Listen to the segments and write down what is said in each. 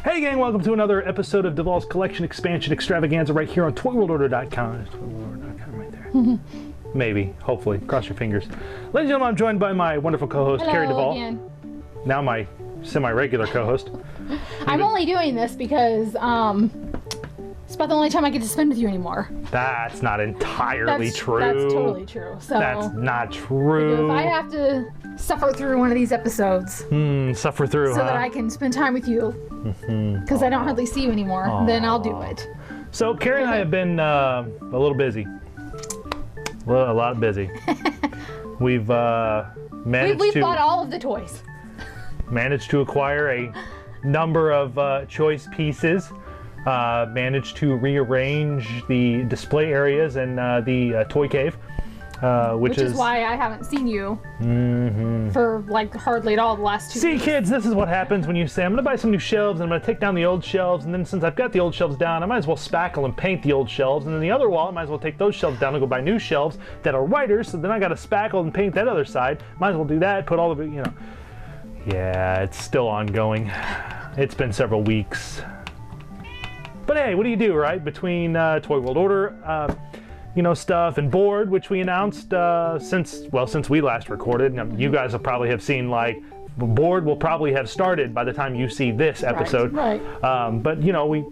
Hey gang, welcome to another episode of Duvall's Collection Expansion Extravaganza right here on ToyWorldOrder.com. ToyWorldOrder.com right there. Maybe, hopefully, cross your fingers. Ladies and gentlemen, I'm joined by my wonderful co-host, Carrie Duvall. Again. Now my semi-regular co-host. I'm only doing this because it's about the only time I get to spend with you anymore. That's not entirely true. That's totally true. So That's not true. if I have to suffer through one of these episodes, suffer through, so that I can spend time with you, because I don't hardly see you anymore, then I'll do it. So Carrie and I have been a little busy. A lot busy. We've managed We've to bought all of the toys. managed to acquire a number of choice pieces. Managed to rearrange the display areas and the toy cave, which is why I haven't seen you for like hardly at all the last 2 See, weeks. kids, this is what happens when you say, I'm going to buy some new shelves, and I'm going to take down the old shelves, and then since I've got the old shelves down, I might as well spackle and paint the old shelves, and then the other wall, I might as well take those shelves down and go buy new shelves that are whiter, so then I got to spackle and paint that other side. Might as well do that, put all of it, you know. Yeah, it's still ongoing. It's been several weeks. But hey, what do you do, right? Between Toy World Order, stuff, and board, which we announced since we last recorded. Now, you guys will probably have seen, like, board will probably have started by the time you see this episode. Right. But we,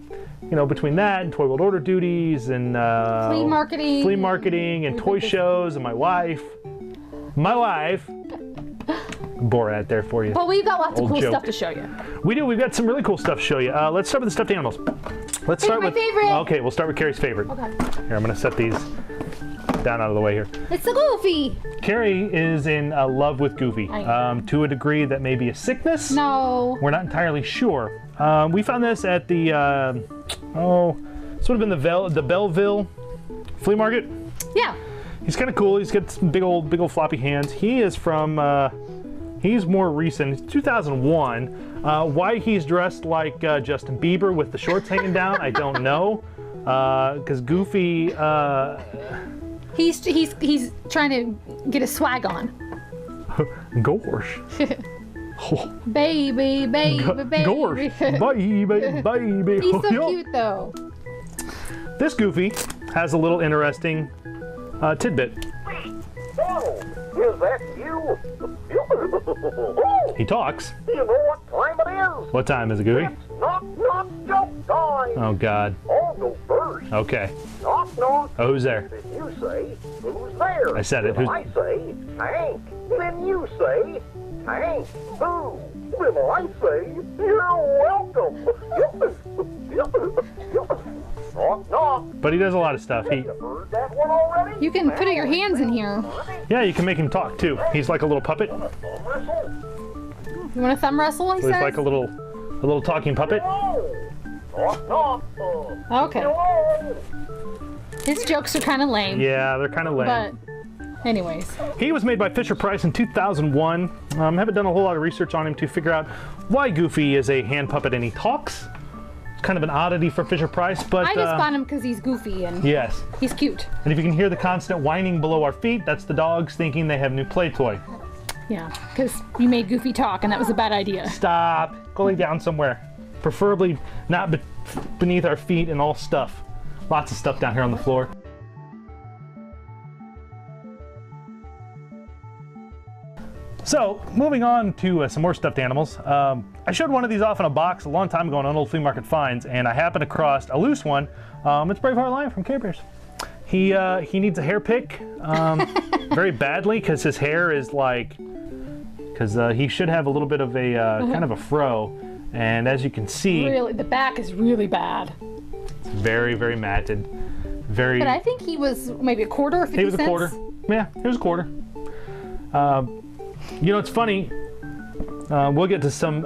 between that and Toy World Order duties and Flea marketing and toy shows and my wife. Borat there for you. But we've got lots of Old cool joke. stuff to show you. We do. We've got some really cool stuff to show you. Let's start with the stuffed animals. Let's start with my favorite. Okay, we'll start with Carrie's favorite. Okay. Here, I'm going to set these down out of the way here. It's the Goofy. Carrie is in love with Goofy to a degree that may be a sickness. No. We're not entirely sure. We found this at the this would have been the Belleville Flea Market. Yeah. He's kind of cool. He's got some big old floppy hands. He is from he's more recent. It's 2001. Why he's dressed like Justin Bieber with the shorts hanging down, I don't know. Because Goofy, he's trying to get his swag on. Gosh. Baby. Gosh. Baby. He's so cute though. This Goofy has a little interesting tidbit. Oh, is that you? He talks. You know what time it is? What time is it, Goofy? Knock, knock, joke time. Oh, God. I'll go first. Okay. Knock, knock. Oh, who's there? Then you say, who's there? I said it. Then Who's... I say, Hank. Then you say, Hank, who? Then I say, you're welcome. Knock, knock. But he does a lot of stuff. You heard that one already? You can put your hands in here. Yeah, you can make him talk, too. He's like a little puppet. You want to thumb wrestle? He He's says. like a little talking puppet. Knock, knock. Okay. His jokes are kind of lame. Yeah, they're kind of lame. But, anyways. He was made by Fisher-Price in 2001. Haven't done a whole lot of research on him to figure out why Goofy is a hand puppet and he talks. It's kind of an oddity for Fisher-Price, but... I just bought him because he's goofy and yes. he's cute. And if you can hear the constant whining below our feet, that's the dogs thinking they have new play toy. Yeah, because you made Goofy talk and that was a bad idea. Stop. Go lay down somewhere. Preferably not beneath our feet and all stuff. Lots of stuff down here on the floor. So, moving on to some more stuffed animals. I showed one of these off in a box a long time ago on an old Flea Market Finds, and I happened across a loose one. It's Braveheart Lion from Care Bears. He needs a hair pick very badly because his hair is like, he should have a little bit of a kind of a fro, and as you can see, Really, the back is really bad. it's very, very matted. Very. But I think he was maybe a quarter or 50 He was a cents. quarter. Yeah, he was a quarter. You know, it's funny. We'll get to some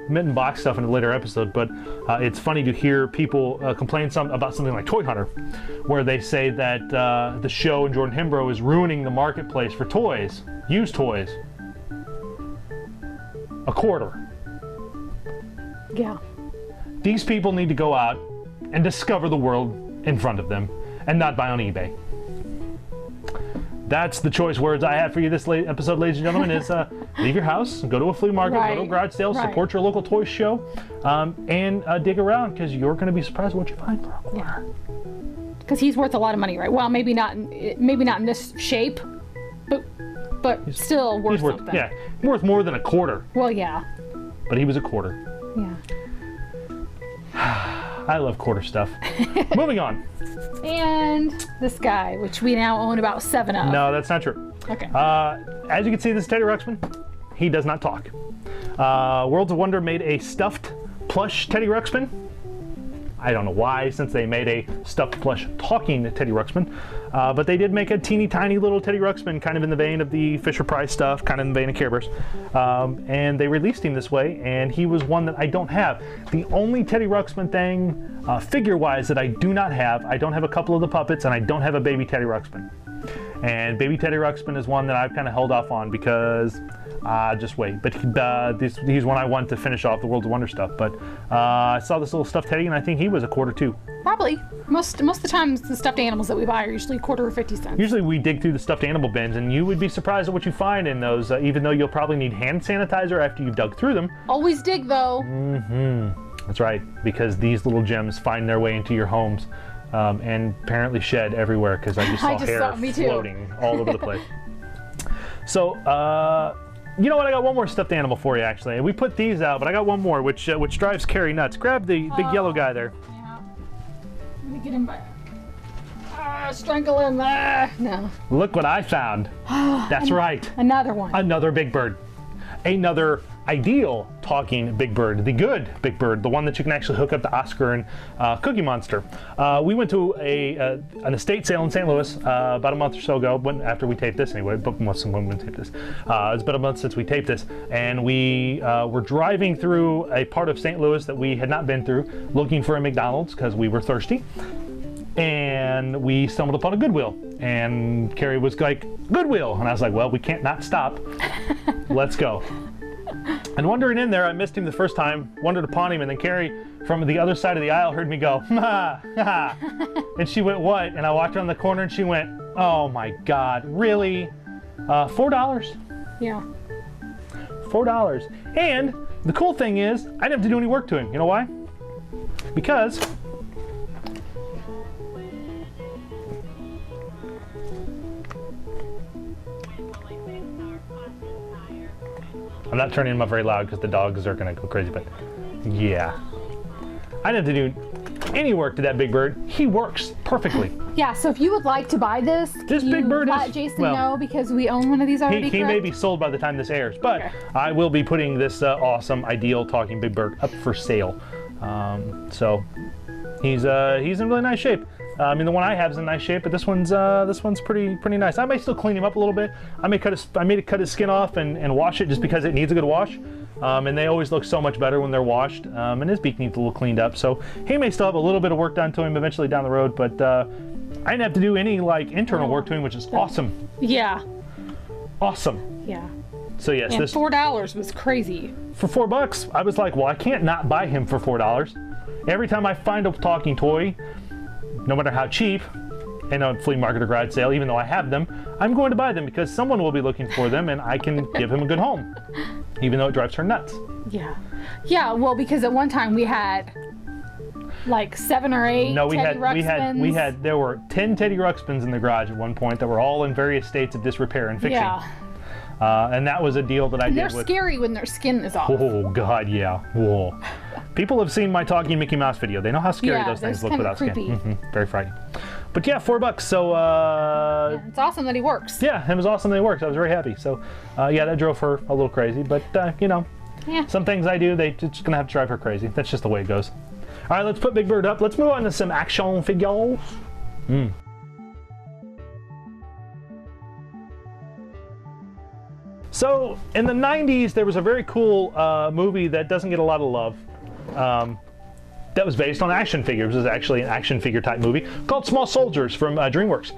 Mitten box stuff in a later episode, but it's funny to hear people complain about something like Toy Hunter, where they say that the show and Jordan Himbro is ruining the marketplace for toys, used toys. A quarter. Yeah. These people need to go out and discover the world in front of them and not buy on eBay. That's the choice words I have for you this episode, ladies and gentlemen, is leave your house, go to a flea market, go to a garage sale, support your local toy show, and dig around, because you're going to be surprised what you find for a quarter. Because he's worth a lot of money, right? Well, maybe not in this shape, but still worth something. Yeah, worth more than a quarter. Well, yeah. But he was a quarter. Yeah. I love quarter stuff. Moving on. And this guy, which we now own about 7 of. No, that's not true. Okay. As you can see, this Teddy Ruxpin, he does not talk. Worlds of Wonder made a stuffed plush Teddy Ruxpin. I don't know why, since they made a stuffed plush talking Teddy Ruxpin. But they did make a teeny tiny little Teddy Ruxpin, kind of in the vein of the Fisher-Price stuff, kind of in the vein of Care Bears. And they released him this way, and he was one that I don't have. The only Teddy Ruxpin thing, figure-wise, that I do not have, I don't have a couple of the puppets, and I don't have a baby Teddy Ruxpin. And baby Teddy Ruxpin is one that I've kind of held off on because just wait. But he's one I want to finish off the World of Wonder stuff. But I saw this little stuffed Teddy, and I think he was a quarter too. Probably. Most of the times, the stuffed animals that we buy are usually a quarter or 50 cents. Usually we dig through the stuffed animal bins, and you would be surprised at what you find in those, even though you'll probably need hand sanitizer after you've dug through them. Always dig, though. That's right, because these little gems find their way into your homes. And apparently shed everywhere, because I just saw hair floating all over the place. So, you know what? I got one more stuffed animal for you, actually. We put these out, but I got one more, which drives Carrie nuts. Grab the big yellow guy there. Yeah. Let me get him back. Strangle him. No. Look what I found. That's right. Another one. Another big bird. Another ideal talking big bird, the good big bird, the one that you can actually hook up to Oscar and Cookie Monster. We went to an estate sale in St. Louis about a month or so ago, after we taped this anyway, but when we taped this. It's been a month since we taped this, and we were driving through a part of St. Louis that we had not been through, looking for a McDonald's because we were thirsty. And we stumbled upon a Goodwill, and Carrie was like, Goodwill, and I was like, well, we can't not stop. Let's go. And wandering in there, I missed him the first time, wandered upon him, and then Carrie from the other side of the aisle heard me go, ha, ha. And she went, what? And I walked around the corner and she went, oh my God, really? $4? Yeah. $4. And the cool thing is, I didn't have to do any work to him. You know why? Because I'm not turning him up very loud because the dogs are going to go crazy, but yeah. I didn't have to do any work to that big bird. He works perfectly. Yeah, so if you would like to buy this big bird let Jason know, because we own one of these already. He may be sold by the time this airs, but okay. I will be putting this awesome, ideal talking big bird up for sale. So he's in really nice shape. I mean, the one I have is in nice shape, but this one's pretty nice. I may still clean him up a little bit. I may cut his skin off and wash it just because it needs a good wash. And they always look so much better when they're washed. And his beak needs a little cleaned up, so he may still have a little bit of work done to him eventually down the road. But I didn't have to do any internal work to him, which is awesome. Yeah. Awesome. Yeah. So yes, and this $4 was crazy. For $4, I was like, well, I can't not buy him for $4. Every time I find a talking toy, no matter how cheap, in a flea market or garage sale, even though I have them, I'm going to buy them because someone will be looking for them and I can give him a good home, even though it drives her nuts. Yeah. Yeah, well, because at one time we had like 7 or 8 Teddy Ruxpins. There were 10 Teddy Ruxpins in the garage at one point that were all in various states of disrepair and fixing. Yeah. And that was a deal that I did with... They're scary when their skin is off. Oh, God, yeah. Whoa. People have seen my Talking Mickey Mouse video. They know how scary those things look without skin. Very frightening. But yeah, $4. So, yeah, it's awesome that he works. Yeah, it was awesome that he works. I was very happy. So, yeah, that drove her a little crazy. But, you know, some things I do, it's just going to have to drive her crazy. That's just the way it goes. All right, let's put Big Bird up. Let's move on to some action figures. So in the 90s, there was a very cool movie that doesn't get a lot of love. That was based on action figures. It was actually an action figure type movie called Small Soldiers from DreamWorks.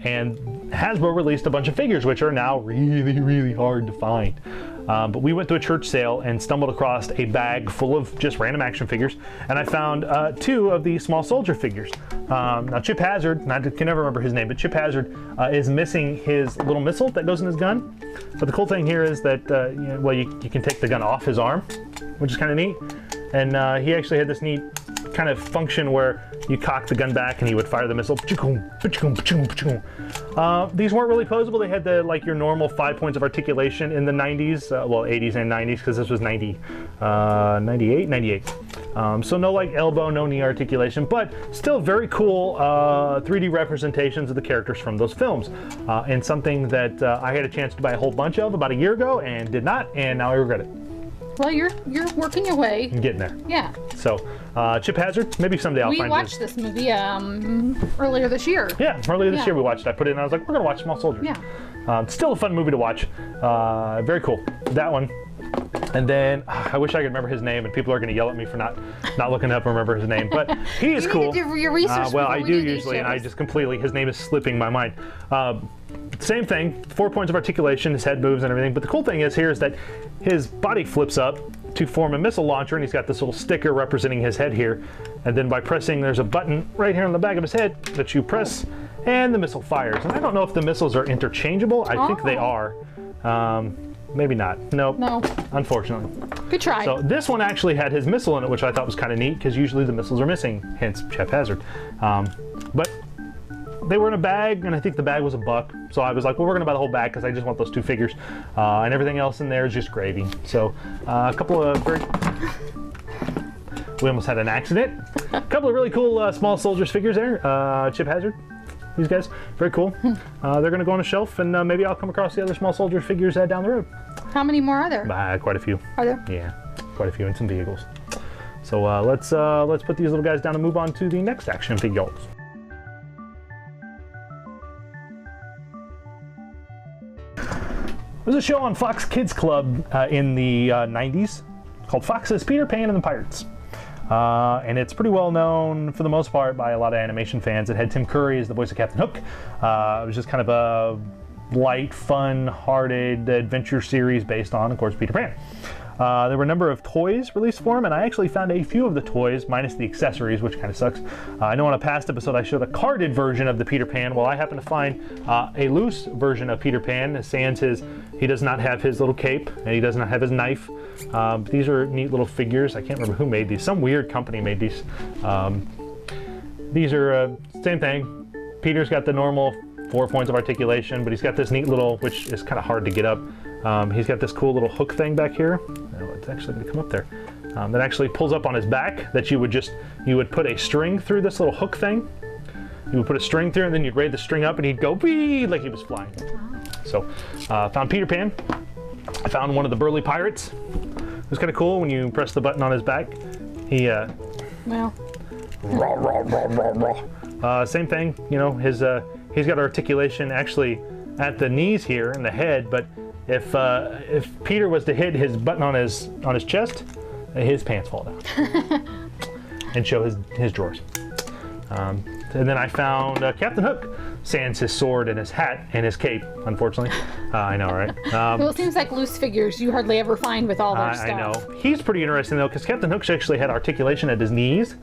And Hasbro released a bunch of figures, which are now really, really hard to find. But we went to a church sale and stumbled across a bag full of just random action figures, and I found 2 of the Small Soldier figures. Now Chip Hazard, I can never remember his name, but Chip Hazard is missing his little missile that goes in his gun. But the cool thing here is that you can take the gun off his arm, which is kind of neat. And he actually had this neat kind of function where you cock the gun back and he would fire the missile. These weren't really posable. They had your normal 5 points of articulation in the 90s, well 80s and 90s, because this was 98. So no elbow, no knee articulation, but still very cool 3D representations of the characters from those films. And something that I had a chance to buy a whole bunch of about a year ago and did not, and now I regret it. Well, you're working your way. I'm getting there. Yeah. So, Chip Hazard, maybe someday I'll find We watched this movie earlier this year. Yeah, earlier this year we watched it. I put it in and I was like, we're going to watch Small Soldiers. Yeah. Still a fun movie to watch. Very cool. That one. And then, I wish I could remember his name, and people are going to yell at me for not looking up and remember his name, but he is cool. You need to do your research well, I do usually, and I just completely, his name is slipping my mind. Same thing, 4 points of articulation, his head moves and everything, but the cool thing is here is that his body flips up to form a missile launcher, and he's got this little sticker representing his head here, and then by pressing, there's a button right here on the back of his head that you press, and the missile fires. And I don't know if the missiles are interchangeable. I think they are. Maybe not. Nope. No. Unfortunately. Good try. So this one actually had his missile in it, which I thought was kind of neat, because usually the missiles are missing, hence Chip Hazard. But they were in a bag, and I think the bag was $1. So I was like, well, we're going to buy the whole bag, because I just want those 2 figures. And everything else in there is just gravy. So a couple of very... We almost had an accident. A couple of really cool Small Soldiers figures there. Chip Hazard. These guys, very cool. They're going to go on a shelf, and maybe I'll come across the other Small Soldier figures down the road. How many more are there? Quite a few. Are there? Yeah, quite a few, and some vehicles. So let's put these little guys down and move on to the next action figures. There's a show on Fox Kids Club in the 90s called Fox's Peter Pan and the Pirates. And it's pretty well known for the most part by a lot of animation fans. It had Tim Curry as the voice of Captain Hook. It was just kind of a light, fun-hearted adventure series based on, of course, Peter Pan. There were a number of toys released for him, and I actually found a few of the toys, minus the accessories, which kind of sucks. I know on a past episode I showed a carded version of the Peter Pan. Well, I happened to find a loose version of Peter Pan. Sans he does not have his little cape, and he does not have his knife. These are neat little figures. I can't remember who made these. Some weird company made these. These are same thing. Peter's got the normal 4 points of articulation, but he's got this neat little, which is kind of hard to get up. He's got this cool little hook thing back here. Oh, it's actually going to come up there. That actually pulls up on his back. That you would put a string through this little hook thing. You would put a string through, and then you'd braid the string up, and he'd go wee like he was flying. So, found Peter Pan. I found one of the burly pirates. It was kind of cool when you press the button on his back. He well, rah, rah, rah, rah, rah. Same thing. You know, he's got articulation actually at the knees here and the head, but if Peter was to hit his button on his chest, his pants fall down and show his drawers. And then I found Captain Hook, sans his sword and his hat and his cape, unfortunately. I know, right? Well, it seems like loose figures you hardly ever find with all their stuff. I know. He's pretty interesting, though, because Captain Hook actually had articulation at his knees,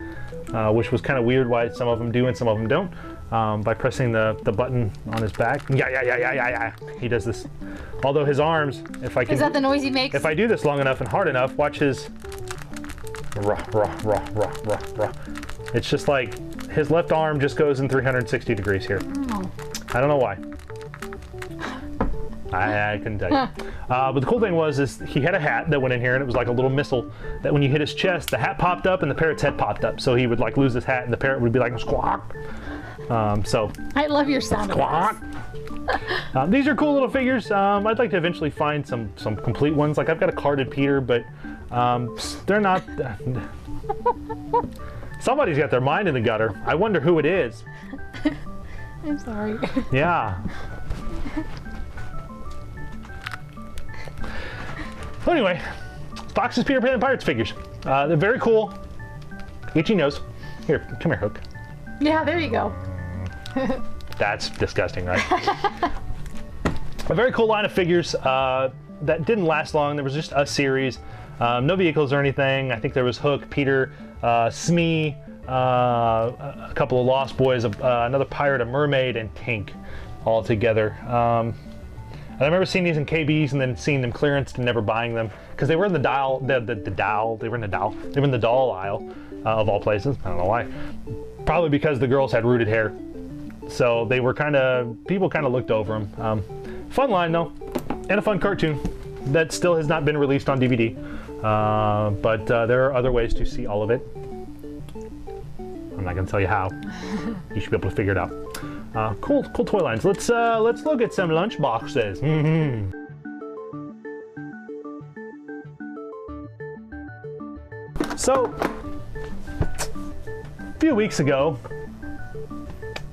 which was kind of weird why some of them do and some of them don't. By pressing the button on his back. Yeah. He does this. Although his arms, if I can... Is that the noise he makes? If I do this long enough and hard enough, watch his... Rah, rah, rah, rah, rah, rah. It's just like his left arm just goes in 360 degrees here. Oh. I don't know why. I couldn't tell you. But the cool thing is he had a hat that went in here, and it was like a little missile that when you hit his chest, the hat popped up and the parrot's head popped up. So he would like lose his hat, and the parrot would be like squawk. So I love your sound squawk. These are cool little figures. I'd like to eventually find some complete ones. Like I've got a carded Peter, but they're not. Somebody's got their mind in the gutter. I wonder who it is. I'm sorry. Yeah. So anyway, boxes Peter Pan and Pirates figures. They're very cool. Itchy nose. Here, come here, Hook. Yeah, there you go. That's disgusting, right? A very cool line of figures that didn't last long. There was just a series. No vehicles or anything. I think there was Hook, Peter, Smee, a couple of Lost Boys, another pirate, a mermaid, and Tink all together. And I remember seeing these in KBs and then seeing them clearanced and never buying them because they were in the doll, they were in the doll aisle of all places. I don't know why. Probably because the girls had rooted hair. So they were people kind of looked over them. Fun line though, and a fun cartoon that still has not been released on DVD. But there are other ways to see all of it. I'm not gonna tell you how. You should be able to figure it out. Cool toy lines. Let's look at some lunch boxes. So, a few weeks ago,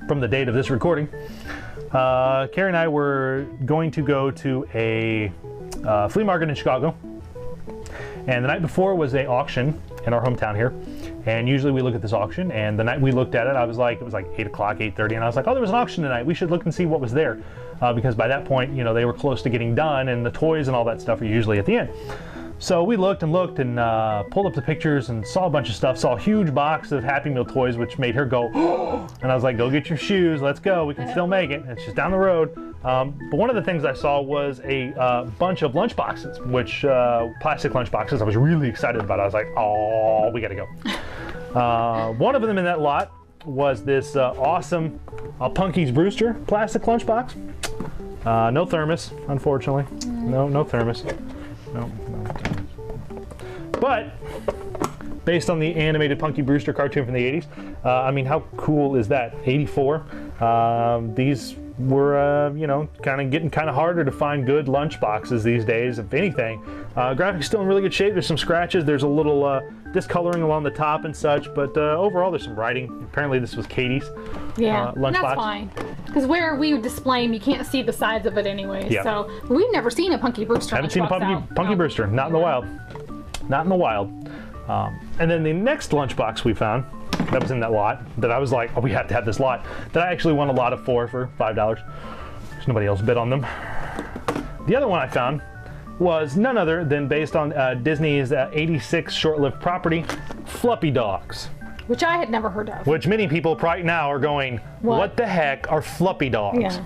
from the date of this recording, Carrie and I were going to go to a flea market in Chicago, and the night before was an auction in our hometown here. And usually we look at this auction, and the night we looked at it, it was like 8 o'clock, 8:30, and I was like, oh, there was an auction tonight. We should look and see what was there. Because by that point, they were close to getting done, and the toys and all that stuff are usually at the end. So we looked and pulled up the pictures and saw a bunch of stuff, saw a huge box of Happy Meal toys, which made her go, oh! And I was like, go get your shoes, let's go, we can still make it. It's just down the road. But one of the things I saw was a bunch of lunch boxes, which plastic lunch boxes I was really excited about. I was like, oh, we gotta go. One of them in that lot was this awesome Punky Brewster plastic lunchbox. No thermos, unfortunately. No thermos. No thermos. But based on the animated Punky Brewster cartoon from the 80s, I mean, how cool is that? 84. These were, getting kind of harder to find good lunch boxes these days, if anything. Graphics still in really good shape. There's some scratches. There's a little discoloring along the top and such, but overall there's some writing. Apparently this was Katie's lunchbox. That's fine. Because where we display them, you can't see the sides of it anyway. Yeah. So we've never seen a Punky Brewster. Haven't seen a Punky Brewster. Not in the wild. Not in the wild. And then the next lunchbox we found that was in that lot that I was like, oh, we have to have this lot, that I actually won a lot of for $5. There's nobody else bid on them. The other one I found was none other than based on Disney's 86 short-lived property, Fluffy Dogs. Which I had never heard of. Which many people right now are going, what the heck are Fluffy Dogs? Yeah.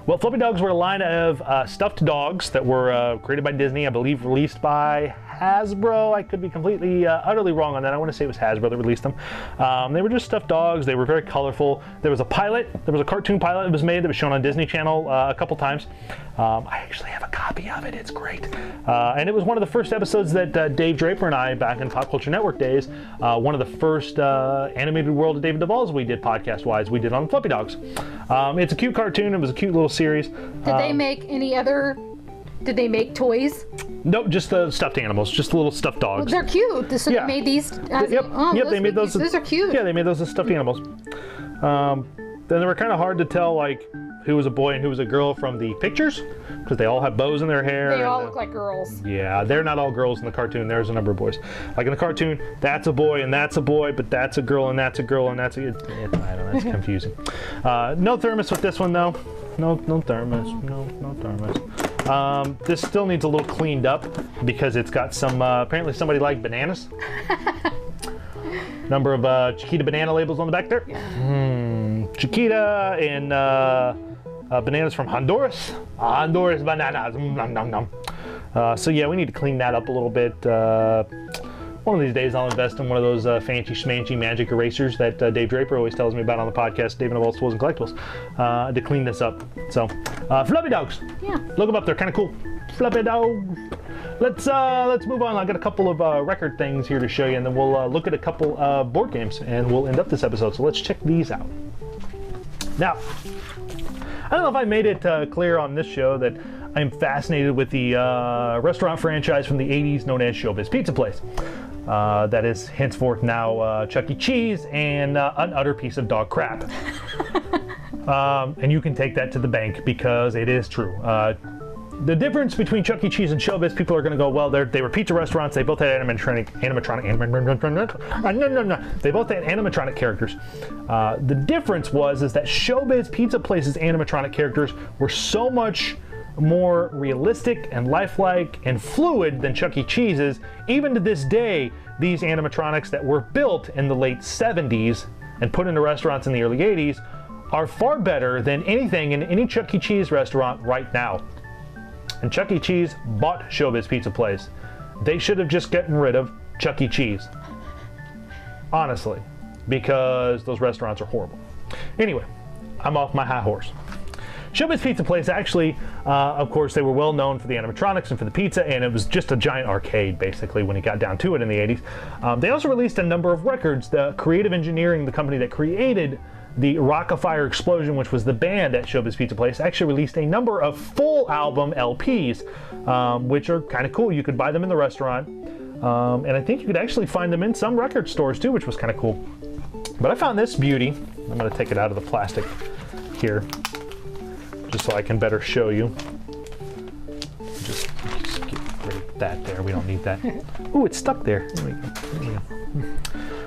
Well, Fluffy Dogs were a line of stuffed dogs that were created by Disney, I believe released by Hasbro. I could be completely, utterly wrong on that. I want to say it was Hasbro that released them. They were just stuffed dogs. They were very colorful. There was a pilot. There was a cartoon pilot that was made that was shown on Disney Channel a couple times. I actually have a copy of it. It's great. And it was one of the first episodes that Dave Draper and I, back in Pop Culture Network days, one of the first Animated World of David Duvall's we did podcast-wise, we did on Fluffy Dogs. It's a cute cartoon. It was a cute little series. Did they make any other... Did they make toys? Nope, just the stuffed animals, just the little stuffed dogs. Well, they're cute. So they made these. Yep, they made those. Those are cute. Yeah, they made those as stuffed animals. Then they were kind of hard to tell, like, who was a boy and who was a girl from the pictures, because they all have bows in their hair. They all look like girls. Yeah, they're not all girls in the cartoon. There's a number of boys. Like in the cartoon, that's a boy and that's a boy, but that's a girl and that's a girl and that's a... I don't know, it's confusing. No thermos with this one, though. No thermos. No thermos. This still needs a little cleaned up because it's got some, apparently somebody liked bananas. Number of Chiquita banana labels on the back there. Chiquita and bananas from Honduras. Honduras bananas. Nom, nom, nom. So yeah, we need to clean that up a little bit. One of these days I'll invest in one of those fancy schmancy magic erasers that Dave Draper always tells me about on the podcast, Dave and Evolved Tools and Collectibles, to clean this up. So, Fluffy Dogs. Yeah. Look them up, they're kind of cool. Fluffy Dogs. Let's move on. I've got a couple of record things here to show you, and then we'll look at a couple board games, and we'll end up this episode. So let's check these out. Now, I don't know if I made it clear on this show that I'm fascinated with the restaurant franchise from the 80s known as Showbiz Pizza Place. That is henceforth now Chuck E. Cheese and an utter piece of dog crap. And you can take that to the bank because it is true. the difference between Chuck E. Cheese and Showbiz, people are going to go, well, they were pizza restaurants. They both had animatronic. They both had animatronic characters. The difference is that Showbiz Pizza Place's animatronic characters were so much more realistic and lifelike and fluid than Chuck E. Cheese's. Even to this day, these animatronics that were built in the late 70s and put into restaurants in the early 80s are far better than anything in any Chuck E. Cheese restaurant right now. And Chuck E. Cheese bought Showbiz Pizza Place. They should have just gotten rid of Chuck E. Cheese. Honestly, because those restaurants are horrible. Anyway, I'm off my high horse. Showbiz Pizza Place actually, of course, they were well known for the animatronics and for the pizza, and it was just a giant arcade, basically, when it got down to it in the 80s. They also released a number of records. The Creative Engineering, the company that created the Rock-afire Explosion, which was the band at Showbiz Pizza Place, actually released a number of full album LPs, which are kind of cool. You could buy them in the restaurant, and I think you could actually find them in some record stores too, which was kind of cool. But I found this beauty. I'm going to take it out of the plastic here, just so I can better show you. Just get rid of that there. We don't need that. Ooh, it's stuck there. There we go. There we go.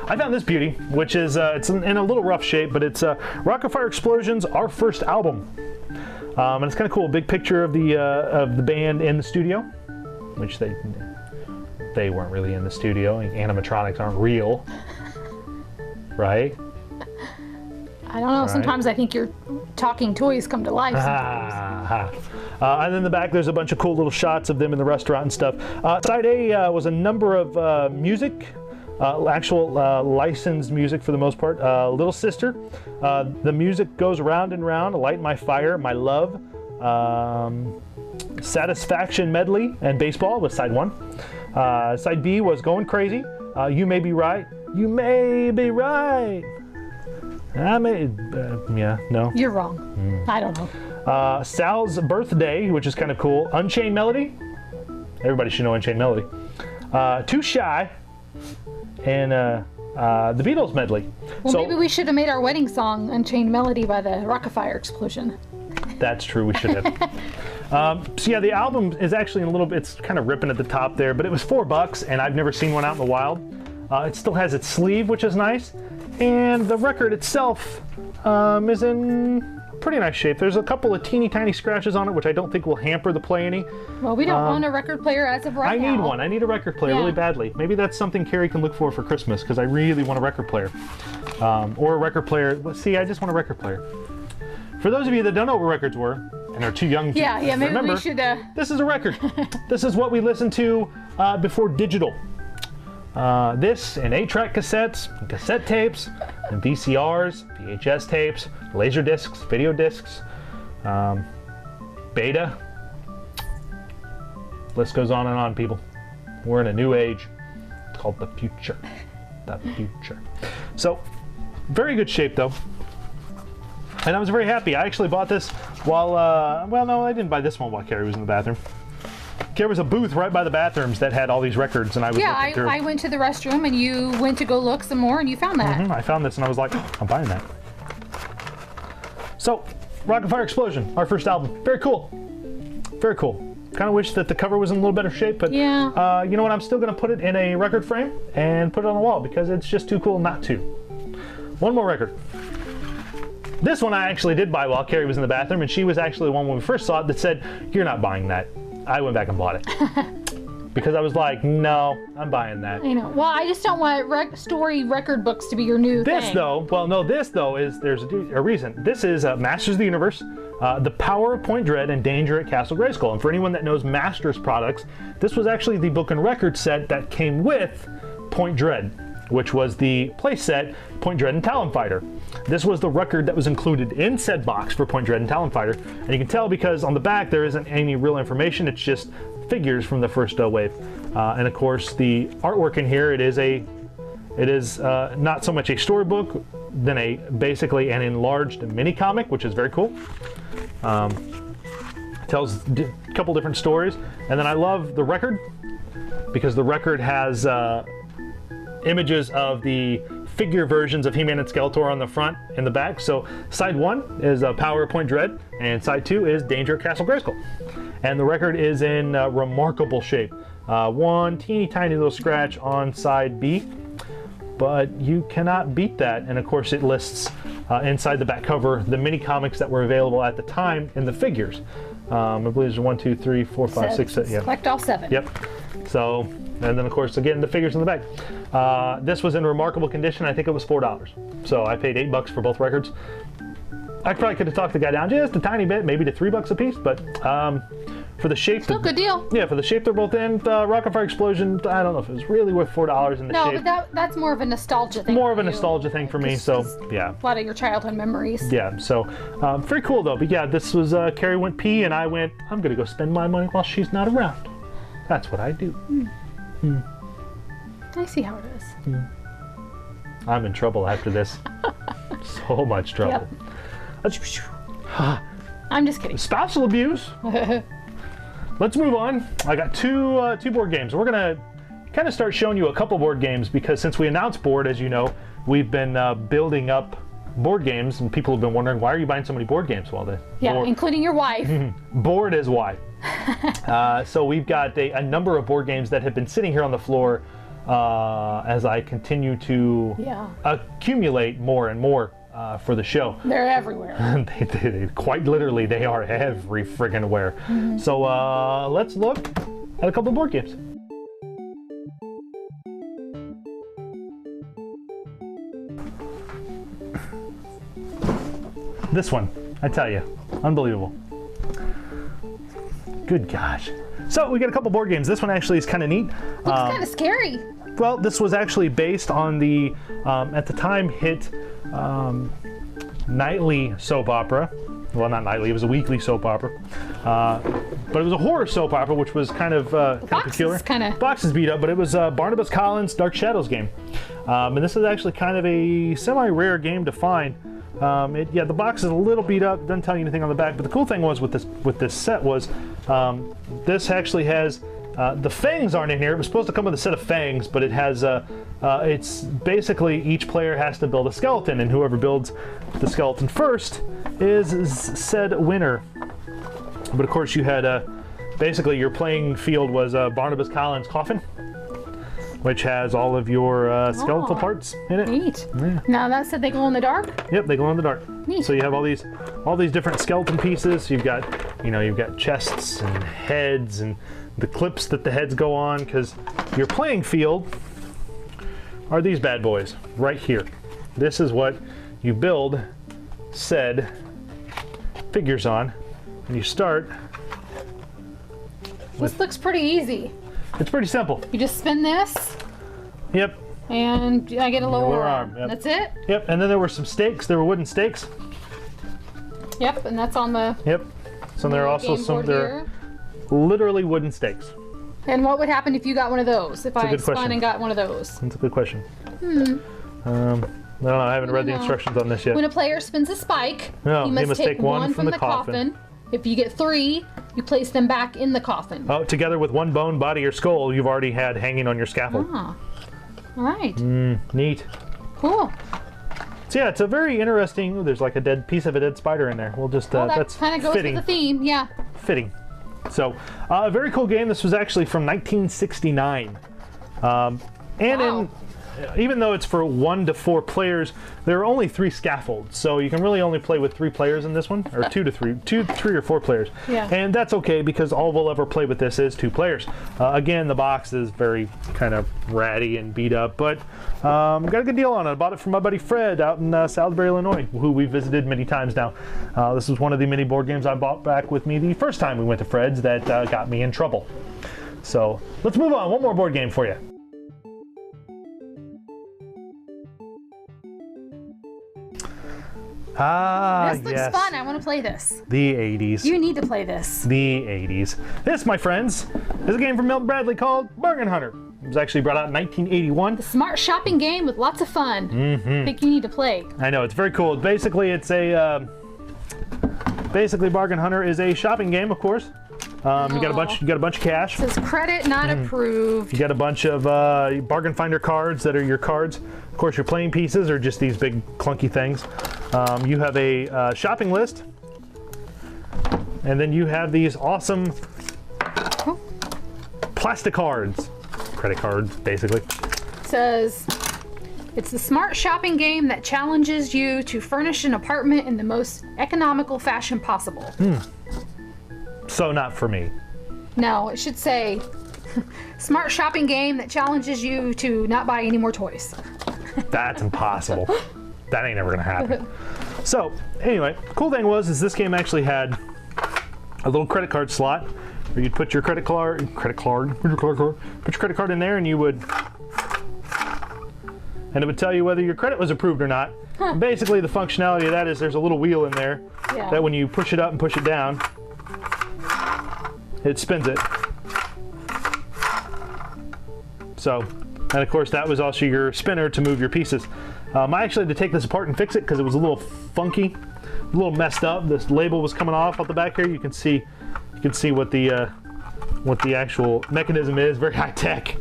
I found this beauty, which is it's in a little rough shape, but it's Rock-afire Explosion's Our First Album, and it's kind of cool. Big picture of the band in the studio, which they weren't really in the studio. Animatronics aren't real, right? I don't know. Right. Sometimes I think your talking toys come to life. And then in the back, there's a bunch of cool little shots of them in the restaurant and stuff. Side A was a number of music. Actual licensed music for the most part. Little Sister. The music goes round and round. Light My Fire, My Love. Satisfaction Medley and Baseball was side 1. Side B was Going Crazy. You May Be Right. You May Be Right. Yeah, no. You're wrong. I don't know. Sal's Birthday, which is kind of cool. Unchained Melody. Everybody should know Unchained Melody. Too Shy. And the Beatles medley. Well, so, maybe we should have made our wedding song Unchained Melody by the Rock-afire Explosion. That's true, we should have. So yeah, the album is actually in a little bit, it's kind of ripping at the top there, but it was $4 and I've never seen one out in the wild. It still has its sleeve, which is nice. And the record itself is in pretty nice shape. There's a couple of teeny tiny scratches on it, which I don't think will hamper the play any. Well, we don't own a record player as of right now. I need one. I need a record player really badly. Maybe that's something Carrie can look for Christmas, because I really want a record player. Or a record player. See, I just want a record player. For those of you that don't know what records were, and are too young to maybe remember, we should... this is a record. This is what we listened to before digital. This and 8-track cassettes, and cassette tapes, and VCRs, VHS tapes, laser discs, video discs, beta. List goes on and on, people. We're in a new age. It's called the future. The future. So, very good shape though. And I was very happy. I actually bought this while, well, no, I didn't buy this one while Carrie was in the bathroom. There was a booth right by the bathrooms that had all these records, and I was looking through. I went to the restroom, and you went to go look some more, and you found that. I found this, and I was like, I'm buying that. So, Rock-afire Explosion, our first album. Very cool. Very cool. Kind of wish that the cover was in a little better shape, but you know what? I'm still going to put it in a record frame and put it on the wall because it's just too cool not to. One more record. This one I actually did buy while Carrie was in the bathroom, and she was actually the one when we first saw it that said, "You're not buying that." I went back and bought it. Because I was like, no, I'm buying that. I know. Well, I just don't want story record books to be your new thing. This though is, there's a reason. This is Masters of the Universe, The Power of Point Dread, and Danger at Castle Grayskull. And for anyone that knows Masters products, this was actually the book and record set that came with Point Dread, which was the play set Point Dread and Talon Fighter. This was the record that was included in said box for Point Dread and Talon Fighter. And you can tell because on the back there isn't any real information, it's just figures from the first wave. And of course the artwork in here, it is not so much a storybook than basically an enlarged mini comic, which is very cool. Tells a couple different stories. And then I love the record because the record has images of the figure versions of He-Man and Skeletor on the front and the back. So side 1 is Power of Point Dread, and side 2 is Danger at Castle Grayskull. and the record is in remarkable shape. One teeny tiny little scratch on side B, but you cannot beat that. And of course it lists inside the back cover the mini comics that were available at the time in the figures. I believe there's 1, 2, 3, 4, 5, 6, 7. Yeah. Collect all 7. Yep. So, and then of course again the figures in the back. This was in remarkable condition. I think it was $4. So I paid $8 for both records. I probably could have talked the guy down just a tiny bit, maybe to $3 a piece, but for the shape, still good deal. Yeah, for the shape they're both in. Rocket Fire Explosion, I don't know if it was really worth $4 in the shape. No, but that's more of a nostalgia thing. More of a nostalgia thing for me, so yeah. A lot of your childhood memories. Yeah, so very cool though. But yeah, this was Carrie went pee, and I went, I'm gonna go spend my money while she's not around. That's what I do. I see how it is. I'm in trouble after this. So much trouble. Yep. I'm just kidding. Spousal abuse. Let's move on. I got two board games. We're gonna kind of start showing you a couple board games because since we announced board, as you know, we've been building up board games, and people have been wondering, why are you buying so many board games? Well, including your wife. Board is why. So we've got a number of board games that have been sitting here on the floor as I continue to accumulate more and more for the show. They're everywhere. they quite literally, they are every friggin' where. So let's look at a couple of board games. This one, I tell you, unbelievable. Good gosh. So we got a couple board games. This one actually is kind of neat. Looks kind of scary. Well, this was actually based on the, at the time, hit nightly soap opera. Well, not nightly, it was a weekly soap opera. But it was a horror soap opera, which was kind of peculiar. Boxes beat up, but it was Barnabas Collins' Dark Shadows game. And this is actually kind of a semi-rare game to find. The box is a little beat up, doesn't tell you anything on the back, but the cool thing was with this set was this actually has the fangs aren't in here. It was supposed to come with a set of fangs, but it has it's basically each player has to build a skeleton, and whoever builds the skeleton first is said winner. But of course you had basically your playing field was Barnabas Collins' coffin, which has all of your skeletal parts in it. Neat. Yeah. Now that said they glow in the dark? Yep, they glow in the dark. Neat. So you have all these different skeleton pieces. You've got chests and heads and the clips that the heads go on, because your playing field are these bad boys right here. This is what you build said figures on, and you start. This looks pretty easy. It's pretty simple. You just spin this. Yep. And I get a lower arm. Yep. That's it? Yep, and then there were some stakes. There were wooden stakes. Yep, and that's on the... Yep. So there are also some... They're literally wooden stakes. And what would happen if you got one of those? If I spun and got one of those? That's a good question. I don't know. I haven't read the instructions on this yet. When a player spins a spike, he must take one from the coffin. If you get 3, you place them back in the coffin. Oh, together with one bone, body, or skull you've already had hanging on your scaffold. Ah. All right. Neat. Cool. So yeah, it's a very interesting. There's like a piece of a dead spider in there. We'll just that's kind of goes fitting. with the theme, yeah. Fitting. So, a very cool game. This was actually from 1969, even though it's for 1 to 4 players, there are only 3 scaffolds, so you can really only play with 3 players in this one, or 2 to 3, 3 or 4 players. Yeah. And that's okay because all we'll ever play with this is 2 players. Again, the box is very kind of ratty and beat up, but got a good deal on it. I bought it from my buddy Fred out in Salisbury, Illinois, who we've visited many times now. This was one of the many board games I bought back with me the first time we went to Fred's that got me in trouble. So let's move on. One more board game for you. This looks fun. I want to play this. The 80s. You need to play this. The 80s. This, my friends, is a game from Milton Bradley called Bargain Hunter. It was actually brought out in 1981. The smart shopping game with lots of fun. I think you need to play. I know, it's very cool. Basically, it's a Bargain Hunter is a shopping game, of course. You got a bunch of cash. It says credit not approved. You got a bunch of bargain finder cards that are your cards. Of course, your playing pieces are just these big clunky things. You have a shopping list, And then you have these awesome plastic cards. Credit cards, basically. Says, it's the smart shopping game that challenges you to furnish an apartment in the most economical fashion possible. So not for me. No, it should say, smart shopping game that challenges you to not buy any more toys. That's impossible. That ain't never gonna happen. So anyway, cool thing was is this game actually had a little credit card slot where you'd put your put your credit card in there, and you would, and it would tell you whether your credit was approved or not. And basically the functionality of that is there's a little wheel in there that when you push it up and push it down, it spins it. So, and of course that was also your spinner to move your pieces. I actually had to take this apart and fix it because it was a little funky, a little messed up. This label was coming off the back here. You can see what the actual mechanism is. Very high tech.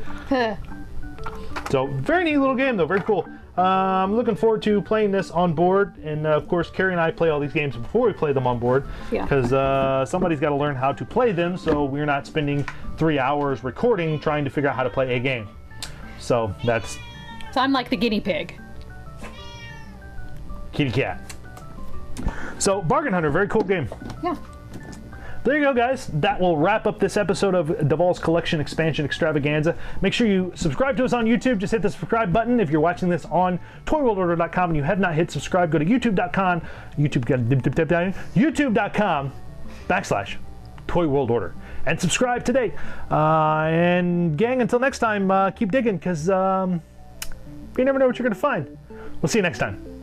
So very neat little game though. Very cool. I'm looking forward to playing this on board, and of course Carrie and I play all these games before we play them on board, because somebody's got to learn how to play them, so we're not spending 3 hours recording trying to figure out how to play a game. So that's... So I'm like the guinea pig. Kitty cat. So Bargain Hunter, very cool game. Yeah. There you go, guys. That will wrap up this episode of Duval's Collection Expansion Extravaganza. Make sure you subscribe to us on YouTube. Just hit the subscribe button. If you're watching this on ToyWorldOrder.com and you have not hit subscribe, go to YouTube.com, YouTube.com/ToyWorldOrder, and subscribe today. And gang, until next time, keep digging, because you never know what you're going to find. We'll see you next time.